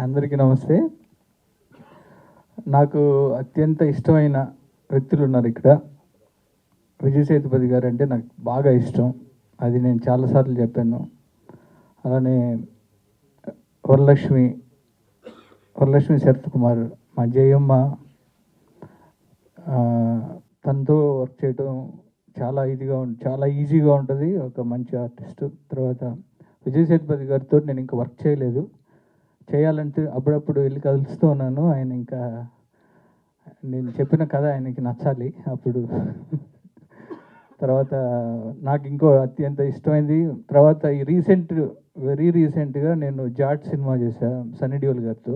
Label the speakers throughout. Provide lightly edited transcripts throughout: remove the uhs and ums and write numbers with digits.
Speaker 1: అందరికీ నమస్తే. నాకు అత్యంత ఇష్టమైన వ్యక్తులు ఉన్నారు ఇక్కడ. విజయ్ సేతుపతి గారు అంటే నాకు బాగా ఇష్టం, అది నేను చాలాసార్లు చెప్పాను. అలానే వరలక్ష్మి శరత్ కుమార్, మా జయమ్మ, తనతో వర్క్ చేయడం చాలా ఈజీగా ఉంటుంది. ఒక మంచి ఆర్టిస్ట్. తర్వాత విజయ్ సేతుపతి గారితో నేను ఇంకా వర్క్ చేయలేదు, చేయాలంటే అప్పుడప్పుడు వెళ్ళి కలుస్తూ ఉన్నాను. ఆయన ఇంకా నేను చెప్పిన కథ ఆయనకి నచ్చాలి అప్పుడు. తర్వాత నాకు ఇంకో అత్యంత ఇష్టమైంది, తర్వాత వెరీ రీసెంట్గా నేను జాట్ సినిమా చేశాను సన్నీ డియోల్ గారితో.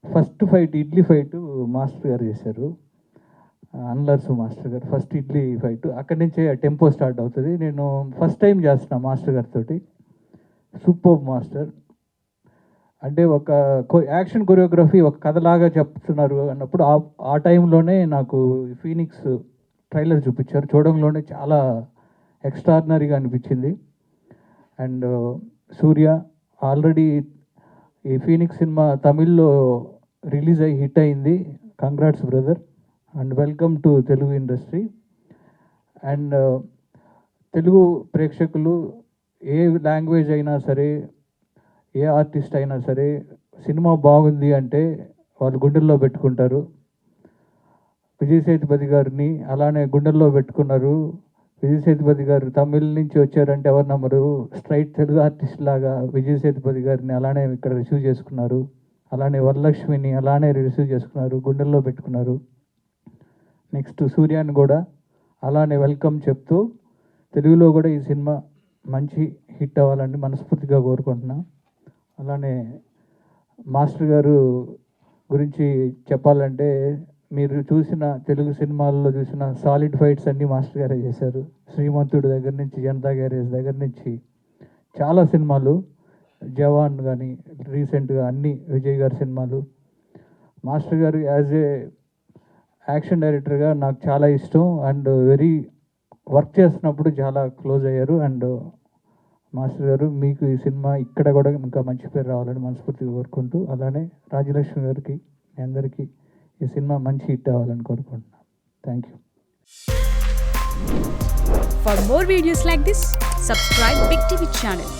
Speaker 1: First fight idli fight master గారు చేశారు, అన్లర్సు మాస్టర్ గారు. ఫస్ట్ ఇడ్లీ ఫైట్ అక్కడి నుంచే టెంపో స్టార్ట్ అవుతుంది. నేను ఫస్ట్ టైం చేస్తున్నా మాస్టర్ గారితో. Super master. అంటే ఒక యాక్షన్ కొరియోగ్రఫీ ఒక కథలాగా చెప్తున్నారు అన్నప్పుడు ఆ టైంలోనే నాకు ఫీనిక్స్ ట్రైలర్ చూపించారు. చూడంలోనే చాలా ఎక్స్ట్రాడినరీగా అనిపించింది. అండ్ సూర్య ఆల్రెడీ ఈ ఫీనిక్స్ సినిమా తమిళ్లో రిలీజ్ అయ్యి హిట్ అయింది. Congrats brother and welcome to Telugu industry. And Telugu ప్రేక్షకులు ఏ లాంగ్వేజ్ అయినా సరే, ఏ ఆర్టిస్ట్ అయినా సరే, సినిమా బాగుంది అంటే వాళ్ళు గుండెల్లో పెట్టుకుంటారు. విజయ్ సేతుపతి గారిని అలానే గుండెల్లో పెట్టుకున్నారు. విజయ్ సేతుపతి గారు తమిళ నుంచి వచ్చారంటే ఎవరు నమ్మరు. స్ట్రైట్ తెలుగు ఆర్టిస్ట్ లాగా విజయ్ సేతుపతి గారిని అలానే ఇక్కడ రిసీవ్ చేసుకున్నారు. అలానే వరలక్ష్మిని అలానే రిసీవ్ చేసుకున్నారు, గుండెల్లో పెట్టుకున్నారు. నెక్స్ట్ సూర్యాని కూడా అలానే వెల్కమ్ చెప్తూ తెలుగులో కూడా ఈ సినిమా మంచి హిట్ అవ్వాలని మనస్ఫూర్తిగా కోరుకుంటున్నా. అలానే మాస్టర్ గారు గురించి చెప్పాలంటే, మీరు చూసిన తెలుగు సినిమాల్లో చూసిన సాలిడ్ ఫైట్స్ అన్నీ మాస్టర్ గారే చేశారు. శ్రీమంతుడు దగ్గర నుంచి, జనతా గ్యారేజ్ దగ్గర నుంచి చాలా సినిమాలు, జవాన్ కానీ రీసెంట్గా అన్ని విజయ్ గారి సినిమాలు. మాస్టర్ గారు యాజ్ ఏ యాక్షన్ డైరెక్టర్గా నాకు చాలా ఇష్టం. అండ్ వర్క్ చేస్తున్నప్పుడు చాలా క్లోజ్ అయ్యారు. అండ్ మాస్టర్ గారు మీకు ఈ సినిమా ఇక్కడ కూడా ఇంకా మంచి పేరు రావాలని మనస్ఫూర్తిగా కోరుకుంటూ, అలానే రాజలక్ష్మి గారికి, అందరికీ ఈ సినిమా మంచి హిట్ అవ్వాలని కోరుకుంటున్నాను. Thank you.
Speaker 2: For more videos like this, subscribe Big TV channel.